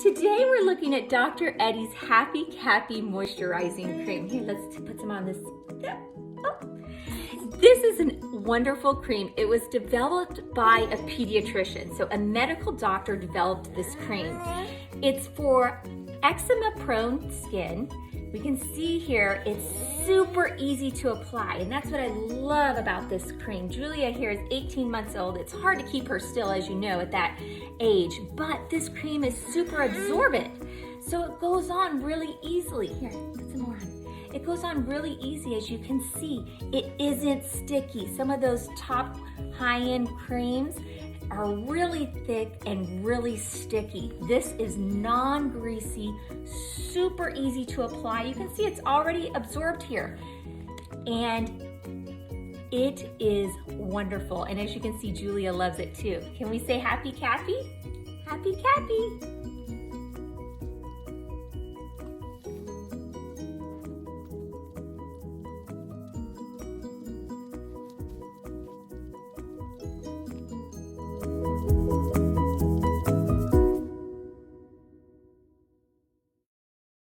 Today we're looking at Dr. Eddie's Happy Cappy Moisturizing Cream. Here, let's put some on this. Oh. This is a wonderful cream. It was developed by a pediatrician. So a medical doctor developed this cream. It's for eczema-prone skin. We can see here, it's super easy to apply, and that's what I love about this cream. Julia here is 18 months old. It's hard to keep her still, as you know, at that age, but this cream is super absorbent, so it goes on really easily. Here, put some more on. It goes on really easy, as you can see. It isn't sticky. Some of those top high-end creams are really thick and really sticky. This is non-greasy, super easy to apply. You can see it's already absorbed here. And it is wonderful. And as you can see, Julia loves it too. Can we say Happy Cappy? Happy Cappy.